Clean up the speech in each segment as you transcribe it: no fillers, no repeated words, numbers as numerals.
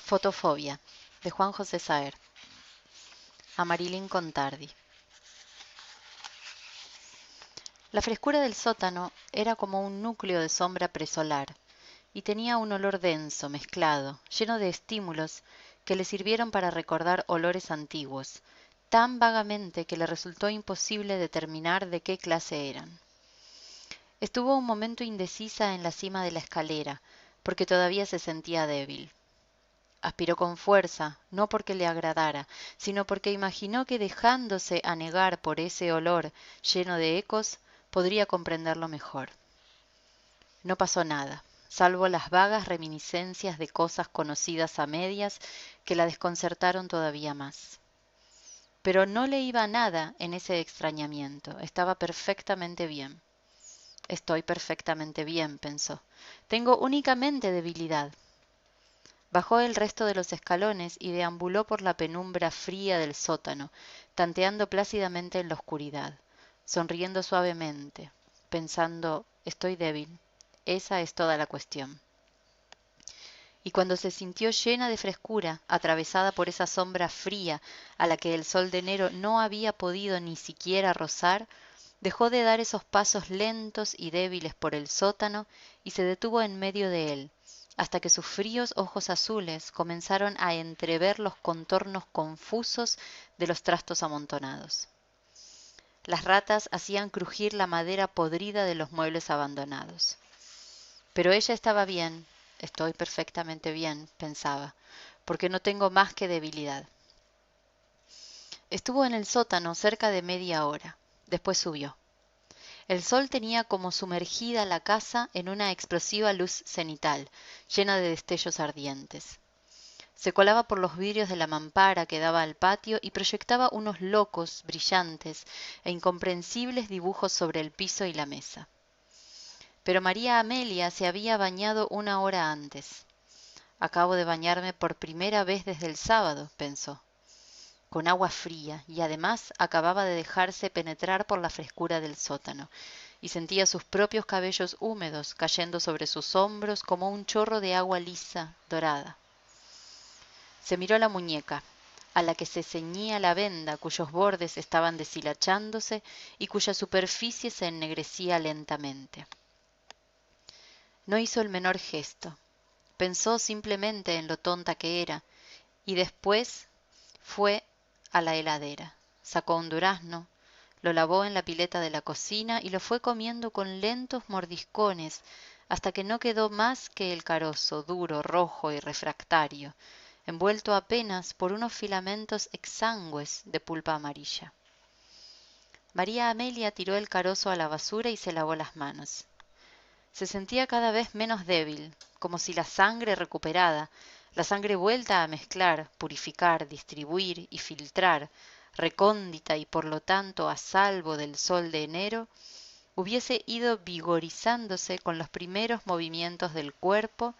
Fotofobia, de Juan José Saer. A Marilyn Contardi. La frescura del sótano era como un núcleo de sombra presolar, y tenía un olor denso, mezclado, lleno de estímulos que le sirvieron para recordar olores antiguos, tan vagamente que le resultó imposible determinar de qué clase eran. Estuvo un momento indecisa en la cima de la escalera, porque todavía se sentía débil. Aspiró con fuerza, no porque le agradara, sino porque imaginó que dejándose anegar por ese olor lleno de ecos, podría comprenderlo mejor. No pasó nada, salvo las vagas reminiscencias de cosas conocidas a medias que la desconcertaron todavía más. Pero no le iba nada en ese extrañamiento, estaba perfectamente bien. Estoy perfectamente bien, pensó. Tengo únicamente debilidad. Bajó el resto de los escalones y deambuló por la penumbra fría del sótano, tanteando plácidamente en la oscuridad, sonriendo suavemente, pensando, estoy débil, esa es toda la cuestión. Y cuando se sintió llena de frescura, atravesada por esa sombra fría a la que el sol de enero no había podido ni siquiera rozar, dejó de dar esos pasos lentos y débiles por el sótano y se detuvo en medio de él, hasta que sus fríos ojos azules comenzaron a entrever los contornos confusos de los trastos amontonados. Las ratas hacían crujir la madera podrida de los muebles abandonados. Pero ella estaba bien, estoy perfectamente bien, pensaba, porque no tengo más que debilidad. Estuvo en el sótano cerca de media hora. Después subió. El sol tenía como sumergida la casa en una explosiva luz cenital, llena de destellos ardientes. Se colaba por los vidrios de la mampara que daba al patio y proyectaba unos locos, brillantes e incomprensibles dibujos sobre el piso y la mesa. Pero María Amelia se había bañado una hora antes. Acabo de bañarme por primera vez desde el sábado, pensó, con agua fría, y además acababa de dejarse penetrar por la frescura del sótano, y sentía sus propios cabellos húmedos cayendo sobre sus hombros como un chorro de agua lisa, dorada. Se miró la muñeca, a la que se ceñía la venda cuyos bordes estaban deshilachándose y cuya superficie se ennegrecía lentamente. No hizo el menor gesto. Pensó simplemente en lo tonta que era, y después fue a la heladera, sacó un durazno, lo lavó en la pileta de la cocina y lo fue comiendo con lentos mordiscones hasta que no quedó más que el carozo, duro, rojo y refractario, envuelto apenas por unos filamentos exangües de pulpa amarilla. María Amelia tiró el carozo a la basura y se lavó las manos. Se sentía cada vez menos débil, como si la sangre recuperada, la sangre vuelta a mezclar, purificar, distribuir y filtrar, recóndita y por lo tanto a salvo del sol de enero, hubiese ido vigorizándose con los primeros movimientos del cuerpo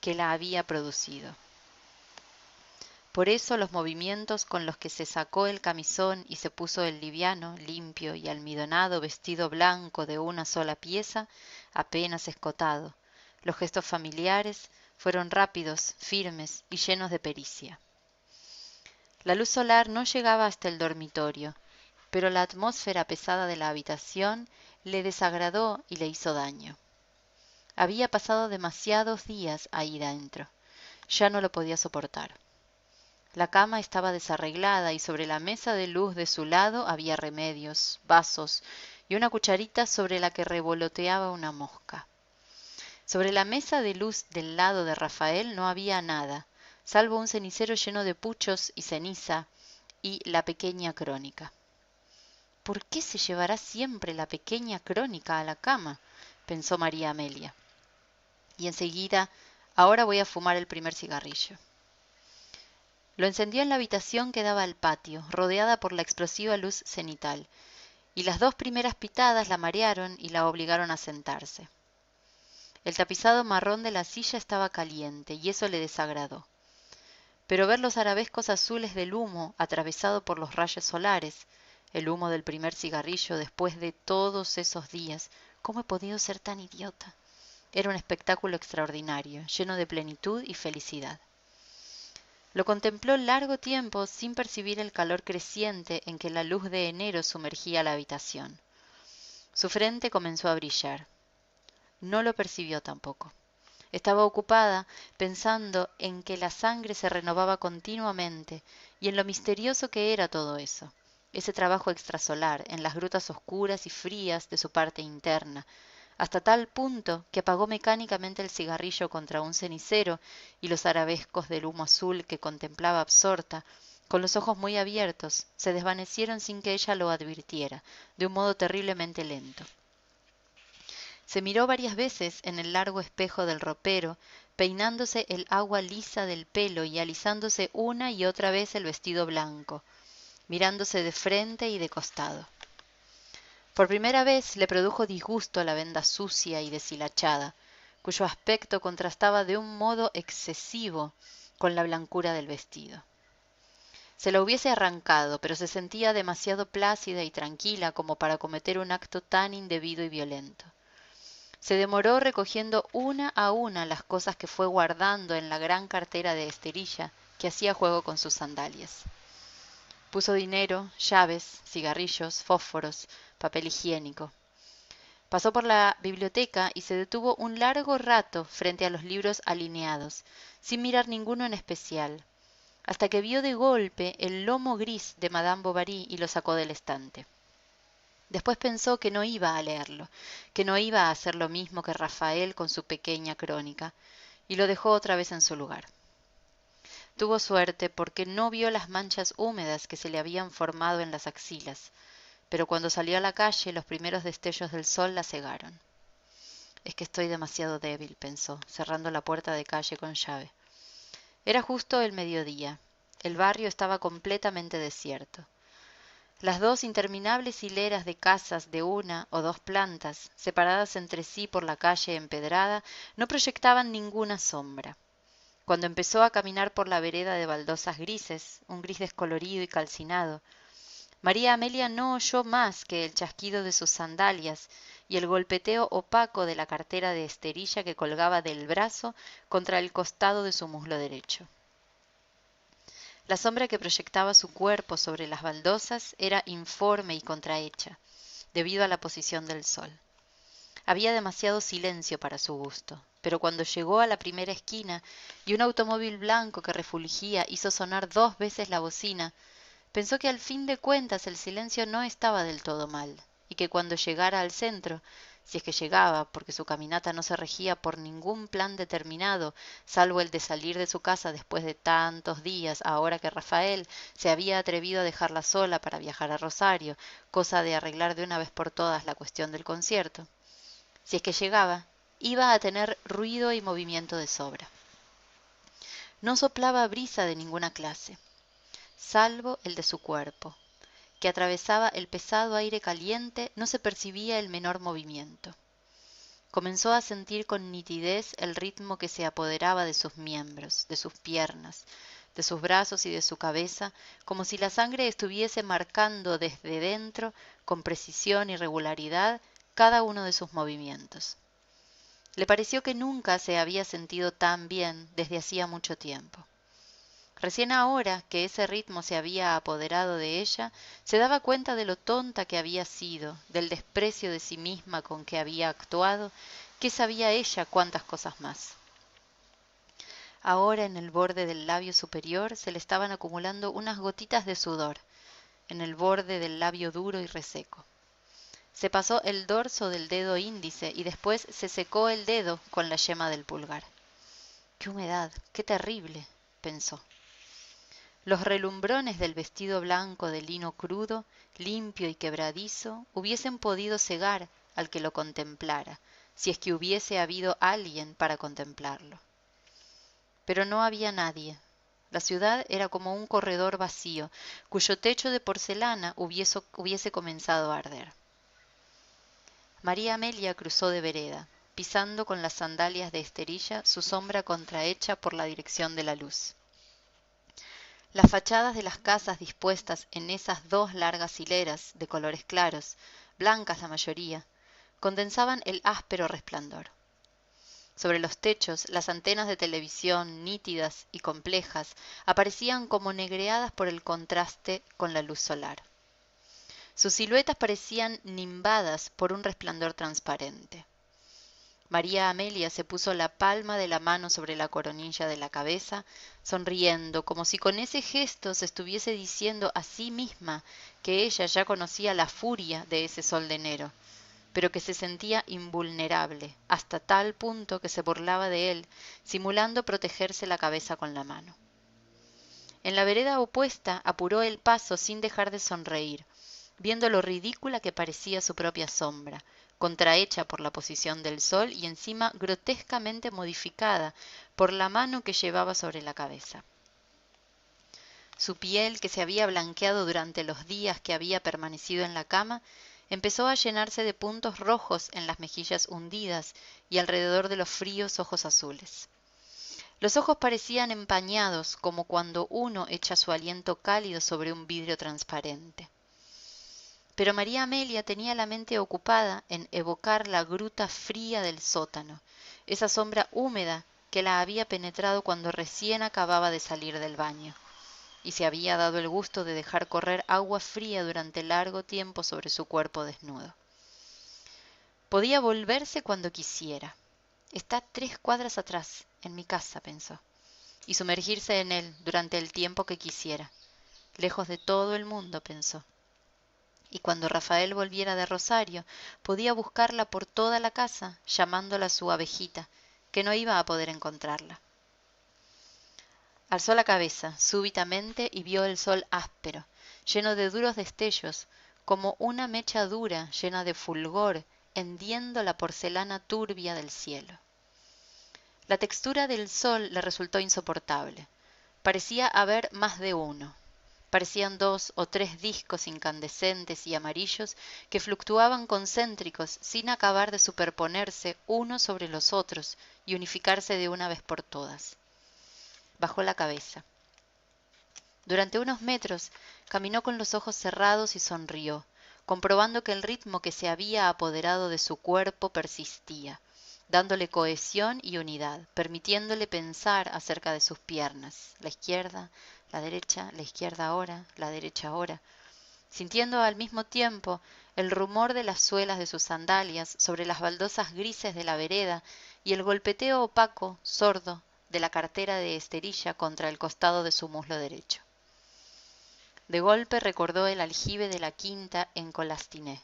que la había producido. Por eso los movimientos con los que se sacó el camisón y se puso el liviano, limpio y almidonado vestido blanco de una sola pieza, apenas escotado, los gestos familiares, fueron rápidos, firmes y llenos de pericia. La luz solar no llegaba hasta el dormitorio, pero la atmósfera pesada de la habitación le desagradó y le hizo daño. Había pasado demasiados días ahí dentro. Ya no lo podía soportar. La cama estaba desarreglada y sobre la mesa de luz de su lado había remedios, vasos y una cucharita sobre la que revoloteaba una mosca. Sobre la mesa de luz del lado de Rafael no había nada, salvo un cenicero lleno de puchos y ceniza y la pequeña crónica. ¿Por qué se llevará siempre la pequeña crónica a la cama?, pensó María Amelia. Y enseguida, ahora voy a fumar el primer cigarrillo. Lo encendió en la habitación que daba al patio, rodeada por la explosiva luz cenital, y las dos primeras pitadas la marearon y la obligaron a sentarse. El tapizado marrón de la silla estaba caliente, y eso le desagradó. Pero ver los arabescos azules del humo atravesado por los rayos solares, el humo del primer cigarrillo después de todos esos días, ¿cómo he podido ser tan idiota? Era un espectáculo extraordinario, lleno de plenitud y felicidad. Lo contempló largo tiempo sin percibir el calor creciente en que la luz de enero sumergía la habitación. Su frente comenzó a brillar. No lo percibió tampoco. Estaba ocupada pensando en que la sangre se renovaba continuamente y en lo misterioso que era todo eso, ese trabajo extrasolar en las grutas oscuras y frías de su parte interna, hasta tal punto que apagó mecánicamente el cigarrillo contra un cenicero y los arabescos del humo azul que contemplaba absorta, con los ojos muy abiertos, se desvanecieron sin que ella lo advirtiera, de un modo terriblemente lento. Se miró varias veces en el largo espejo del ropero, peinándose el agua lisa del pelo y alisándose una y otra vez el vestido blanco, mirándose de frente y de costado. Por primera vez le produjo disgusto la venda sucia y deshilachada, cuyo aspecto contrastaba de un modo excesivo con la blancura del vestido. Se la hubiese arrancado, pero se sentía demasiado plácida y tranquila como para cometer un acto tan indebido y violento. Se demoró recogiendo una a una las cosas que fue guardando en la gran cartera de esterilla que hacía juego con sus sandalias. Puso dinero, llaves, cigarrillos, fósforos, papel higiénico. Pasó por la biblioteca y se detuvo un largo rato frente a los libros alineados, sin mirar ninguno en especial, hasta que vio de golpe el lomo gris de Madame Bovary y lo sacó del estante. Después pensó que no iba a leerlo, que no iba a hacer lo mismo que Rafael con su pequeña crónica, y lo dejó otra vez en su lugar. Tuvo suerte porque no vio las manchas húmedas que se le habían formado en las axilas, pero cuando salió a la calle los primeros destellos del sol la cegaron. Es que estoy demasiado débil, pensó, cerrando la puerta de calle con llave. Era justo el mediodía. El barrio estaba completamente desierto. Las dos interminables hileras de casas de una o dos plantas, separadas entre sí por la calle empedrada, no proyectaban ninguna sombra. Cuando empezó a caminar por la vereda de baldosas grises, un gris descolorido y calcinado, María Amelia no oyó más que el chasquido de sus sandalias y el golpeteo opaco de la cartera de esterilla que colgaba del brazo contra el costado de su muslo derecho. La sombra que proyectaba su cuerpo sobre las baldosas era informe y contrahecha, debido a la posición del sol. Había demasiado silencio para su gusto, pero cuando llegó a la primera esquina y un automóvil blanco que refulgía hizo sonar 2 veces la bocina, pensó que al fin de cuentas el silencio no estaba del todo mal, y que cuando llegara al centro, si es que llegaba, porque su caminata no se regía por ningún plan determinado, salvo el de salir de su casa después de tantos días, ahora que Rafael se había atrevido a dejarla sola para viajar a Rosario, cosa de arreglar de una vez por todas la cuestión del concierto. Si es que llegaba, iba a tener ruido y movimiento de sobra. No soplaba brisa de ninguna clase, salvo el de su cuerpo, que atravesaba el pesado aire caliente, no se percibía el menor movimiento. Comenzó a sentir con nitidez el ritmo que se apoderaba de sus miembros, de sus piernas, de sus brazos y de su cabeza, como si la sangre estuviese marcando desde dentro, con precisión y regularidad, cada uno de sus movimientos. Le pareció que nunca se había sentido tan bien desde hacía mucho tiempo. Recién ahora que ese ritmo se había apoderado de ella, se daba cuenta de lo tonta que había sido, del desprecio de sí misma con que había actuado, que sabía ella cuántas cosas más. Ahora en el borde del labio superior se le estaban acumulando unas gotitas de sudor, en el borde del labio duro y reseco. Se pasó el dorso del dedo índice y después se secó el dedo con la yema del pulgar. ¡Qué humedad! ¡Qué terrible!, pensó. Los relumbrones del vestido blanco de lino crudo, limpio y quebradizo, hubiesen podido cegar al que lo contemplara, si es que hubiese habido alguien para contemplarlo. Pero no había nadie. La ciudad era como un corredor vacío, cuyo techo de porcelana hubiese comenzado a arder. María Amelia cruzó de vereda, pisando con las sandalias de esterilla su sombra contrahecha por la dirección de la luz. Las fachadas de las casas dispuestas en esas 2 largas hileras de colores claros, blancas la mayoría, condensaban el áspero resplandor. Sobre los techos, las antenas de televisión, nítidas y complejas, aparecían como negreadas por el contraste con la luz solar. Sus siluetas parecían nimbadas por un resplandor transparente. María Amelia se puso la palma de la mano sobre la coronilla de la cabeza, sonriendo, como si con ese gesto se estuviese diciendo a sí misma que ella ya conocía la furia de ese sol de enero, pero que se sentía invulnerable, hasta tal punto que se burlaba de él, simulando protegerse la cabeza con la mano. En la vereda opuesta apuró el paso sin dejar de sonreír, viendo lo ridícula que parecía su propia sombra, contrahecha por la posición del sol y encima grotescamente modificada por la mano que llevaba sobre la cabeza. Su piel, que se había blanqueado durante los días que había permanecido en la cama, empezó a llenarse de puntos rojos en las mejillas hundidas y alrededor de los fríos ojos azules. Los ojos parecían empañados, como cuando uno echa su aliento cálido sobre un vidrio transparente. Pero María Amelia tenía la mente ocupada en evocar la gruta fría del sótano, esa sombra húmeda que la había penetrado cuando recién acababa de salir del baño, y se había dado el gusto de dejar correr agua fría durante largo tiempo sobre su cuerpo desnudo. Podía volverse cuando quisiera. Está 3 cuadras atrás, en mi casa, pensó, y sumergirse en él durante el tiempo que quisiera. Lejos de todo el mundo, pensó. Y cuando Rafael volviera de Rosario, podía buscarla por toda la casa, llamándola su abejita, que no iba a poder encontrarla. Alzó la cabeza súbitamente y vio el sol áspero, lleno de duros destellos, como una mecha dura llena de fulgor, hendiendo la porcelana turbia del cielo. La textura del sol le resultó insoportable. Parecía haber más de uno. Parecían 2 o 3 discos incandescentes y amarillos que fluctuaban concéntricos sin acabar de superponerse unos sobre los otros y unificarse de una vez por todas. Bajó la cabeza. Durante unos metros caminó con los ojos cerrados y sonrió, comprobando que el ritmo que se había apoderado de su cuerpo persistía, dándole cohesión y unidad, permitiéndole pensar acerca de sus piernas, la izquierda, la derecha, la izquierda ahora, la derecha ahora, sintiendo al mismo tiempo el rumor de las suelas de sus sandalias sobre las baldosas grises de la vereda y el golpeteo opaco, sordo, de la cartera de esterilla contra el costado de su muslo derecho. De golpe recordó el aljibe de la quinta en Colastiné.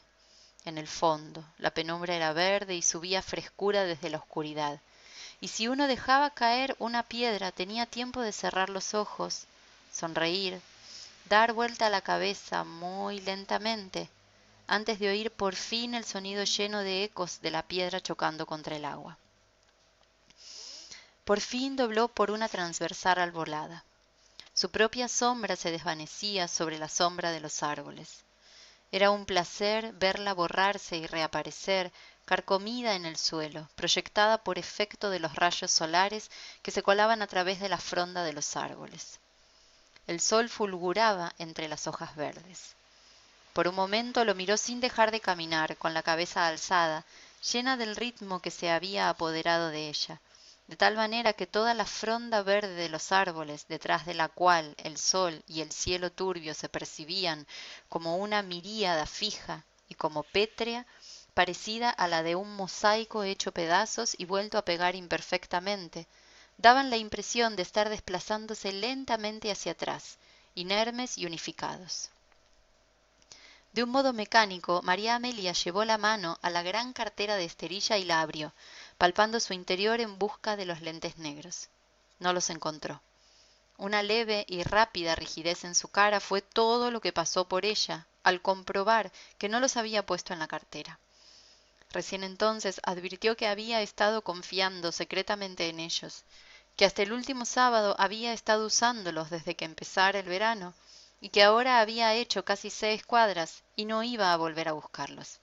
En el fondo, la penumbra era verde y subía frescura desde la oscuridad, y si uno dejaba caer una piedra tenía tiempo de cerrar los ojos, sonreír, dar vuelta a la cabeza muy lentamente, antes de oír por fin el sonido lleno de ecos de la piedra chocando contra el agua. Por fin dobló por una transversal arbolada. Su propia sombra se desvanecía sobre la sombra de los árboles. Era un placer verla borrarse y reaparecer, carcomida en el suelo, proyectada por efecto de los rayos solares que se colaban a través de la fronda de los árboles. El sol fulguraba entre las hojas verdes. Por un momento lo miró sin dejar de caminar, con la cabeza alzada, llena del ritmo que se había apoderado de ella, de tal manera que toda la fronda verde de los árboles, detrás de la cual el sol y el cielo turbio se percibían como una miríada fija y como pétrea, parecida a la de un mosaico hecho pedazos y vuelto a pegar imperfectamente, daban la impresión de estar desplazándose lentamente hacia atrás, inermes y unificados. De un modo mecánico, María Amelia llevó la mano a la gran cartera de esterilla y la abrió, palpando su interior en busca de los lentes negros. No los encontró. Una leve y rápida rigidez en su cara fue todo lo que pasó por ella al comprobar que no los había puesto en la cartera. Recién entonces advirtió que había estado confiando secretamente en ellos, que hasta el último sábado había estado usándolos desde que empezara el verano, y que ahora había hecho casi 6 cuadras y no iba a volver a buscarlos.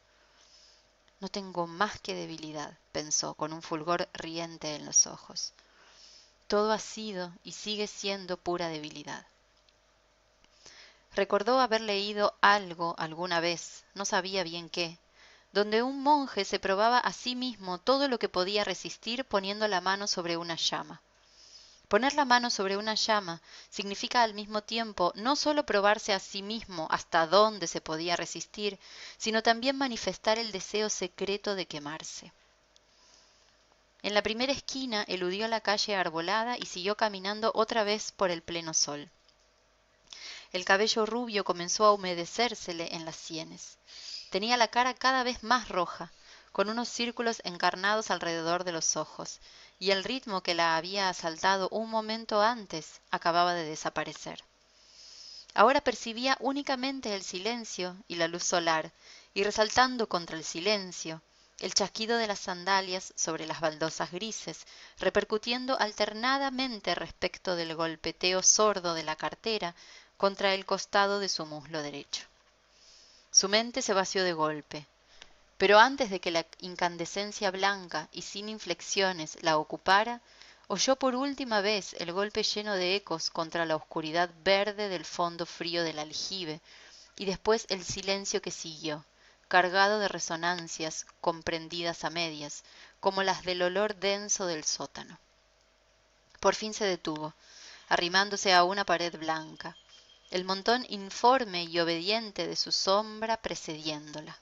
No tengo más que debilidad, pensó, con un fulgor riente en los ojos. Todo ha sido y sigue siendo pura debilidad. Recordó haber leído algo alguna vez, no sabía bien qué, donde un monje se probaba a sí mismo todo lo que podía resistir poniendo la mano sobre una llama. Poner la mano sobre una llama significa al mismo tiempo no solo probarse a sí mismo hasta dónde se podía resistir, sino también manifestar el deseo secreto de quemarse. En la primera esquina eludió la calle arbolada y siguió caminando otra vez por el pleno sol. El cabello rubio comenzó a humedecérsele en las sienes. Tenía la cara cada vez más roja, con unos círculos encarnados alrededor de los ojos, y el ritmo que la había asaltado un momento antes acababa de desaparecer. Ahora percibía únicamente el silencio y la luz solar, y resaltando contra el silencio, el chasquido de las sandalias sobre las baldosas grises, repercutiendo alternadamente respecto del golpeteo sordo de la cartera contra el costado de su muslo derecho. Su mente se vació de golpe, pero antes de que la incandescencia blanca y sin inflexiones la ocupara, oyó por última vez el golpe lleno de ecos contra la oscuridad verde del fondo frío del aljibe, y después el silencio que siguió, cargado de resonancias comprendidas a medias, como las del olor denso del sótano. Por fin se detuvo, arrimándose a una pared blanca, el montón informe y obediente de su sombra precediéndola.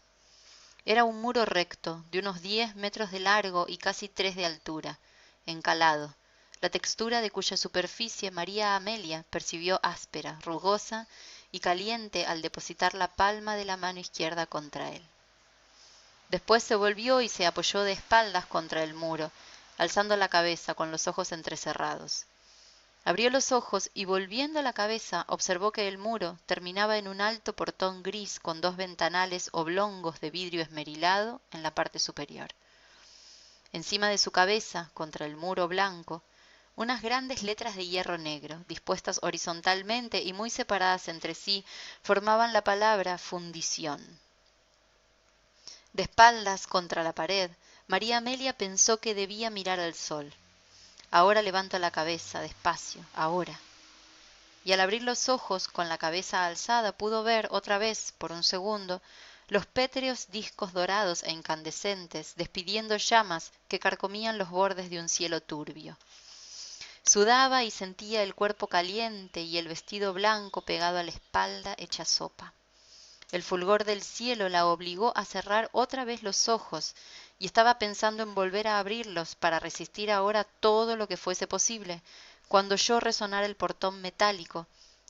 Era un muro recto, de unos 10 metros de largo y casi 3 de altura, encalado, la textura de cuya superficie María Amelia percibió áspera, rugosa y caliente al depositar la palma de la mano izquierda contra él. Después se volvió y se apoyó de espaldas contra el muro, alzando la cabeza con los ojos entrecerrados. Abrió los ojos y volviendo la cabeza observó que el muro terminaba en un alto portón gris con 2 ventanales oblongos de vidrio esmerilado en la parte superior. Encima de su cabeza, contra el muro blanco, unas grandes letras de hierro negro, dispuestas horizontalmente y muy separadas entre sí, formaban la palabra fundición. De espaldas contra la pared, María Amelia pensó que debía mirar al sol. Ahora levanto la cabeza, despacio, ahora. Y al abrir los ojos con la cabeza alzada pudo ver otra vez, por un segundo, los pétreos discos dorados e incandescentes despidiendo llamas que carcomían los bordes de un cielo turbio. Sudaba y sentía el cuerpo caliente y el vestido blanco pegado a la espalda hecha sopa. El fulgor del cielo la obligó a cerrar otra vez los ojos y estaba pensando en volver a abrirlos para resistir ahora todo lo que fuese posible, cuando oyó resonar el portón metálico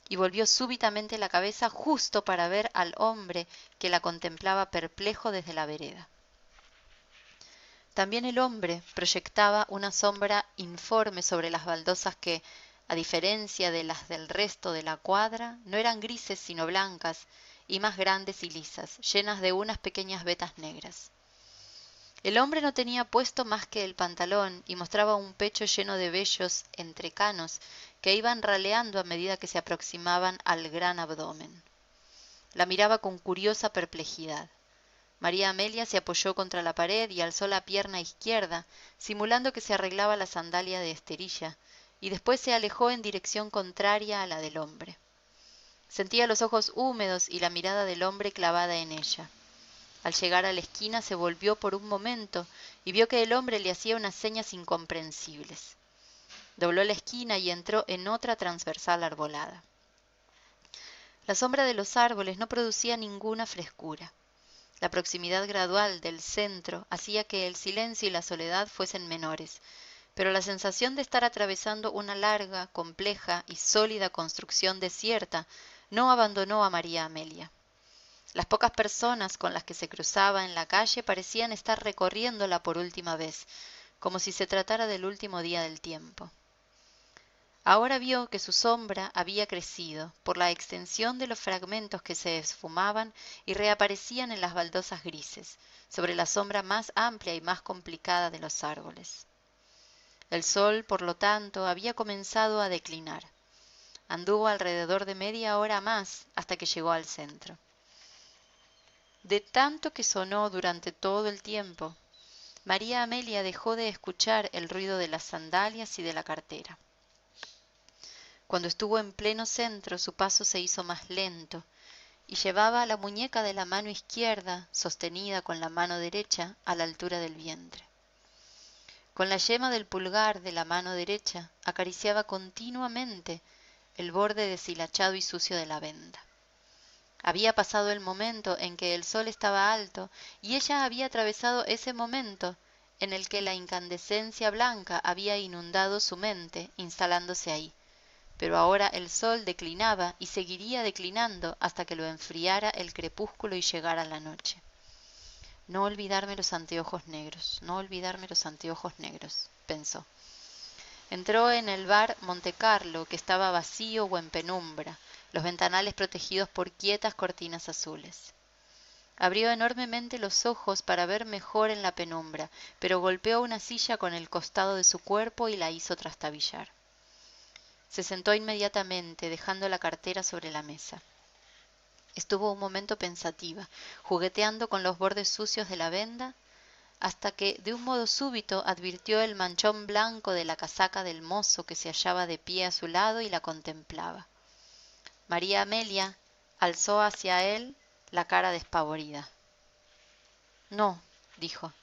y volvió súbitamente la cabeza justo para ver al hombre que la contemplaba perplejo desde la vereda. También el hombre proyectaba una sombra informe sobre las baldosas que, a diferencia de las del resto de la cuadra, no eran grises sino blancas y más grandes y lisas, llenas de unas pequeñas vetas negras. El hombre no tenía puesto más que el pantalón y mostraba un pecho lleno de vellos entrecanos que iban raleando a medida que se aproximaban al gran abdomen. La miraba con curiosa perplejidad. María Amelia se apoyó contra la pared y alzó la pierna izquierda, simulando que se arreglaba la sandalia de esterilla, y después se alejó en dirección contraria a la del hombre. Sentía los ojos húmedos y la mirada del hombre clavada en ella. Al llegar a la esquina se volvió por un momento y vio que el hombre le hacía unas señas incomprensibles. Dobló la esquina y entró en otra transversal arbolada. La sombra de los árboles no producía ninguna frescura. La proximidad gradual del centro hacía que el silencio y la soledad fuesen menores, pero la sensación de estar atravesando una larga, compleja y sólida construcción desierta no abandonó a María Amelia. Las pocas personas con las que se cruzaba en la calle parecían estar recorriéndola por última vez, como si se tratara del último día del tiempo. Ahora vio que su sombra había crecido por la extensión de los fragmentos que se esfumaban y reaparecían en las baldosas grises, sobre la sombra más amplia y más complicada de los árboles. El sol, por lo tanto, había comenzado a declinar. Anduvo alrededor de media hora más hasta que llegó al centro. De tanto que sonó durante todo el tiempo, María Amelia dejó de escuchar el ruido de las sandalias y de la cartera. Cuando estuvo en pleno centro, su paso se hizo más lento, y llevaba la muñeca de la mano izquierda, sostenida con la mano derecha, a la altura del vientre. Con la yema del pulgar de la mano derecha acariciaba continuamente el borde deshilachado y sucio de la venda. Había pasado el momento en que el sol estaba alto y ella había atravesado ese momento en el que la incandescencia blanca había inundado su mente, instalándose ahí. Pero ahora el sol declinaba y seguiría declinando hasta que lo enfriara el crepúsculo y llegara la noche. No olvidarme los anteojos negros, no olvidarme los anteojos negros, pensó. Entró en el bar Montecarlo, que estaba vacío o en penumbra, los ventanales protegidos por quietas cortinas azules. Abrió enormemente los ojos para ver mejor en la penumbra, pero golpeó una silla con el costado de su cuerpo y la hizo trastabillar. Se sentó inmediatamente, dejando la cartera sobre la mesa. Estuvo un momento pensativa, jugueteando con los bordes sucios de la venda, hasta que de un modo súbito advirtió el manchón blanco de la casaca del mozo que se hallaba de pie a su lado y la contemplaba. María Amelia alzó hacia él la cara despavorida. No, dijo,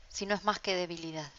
si no es más que debilidad.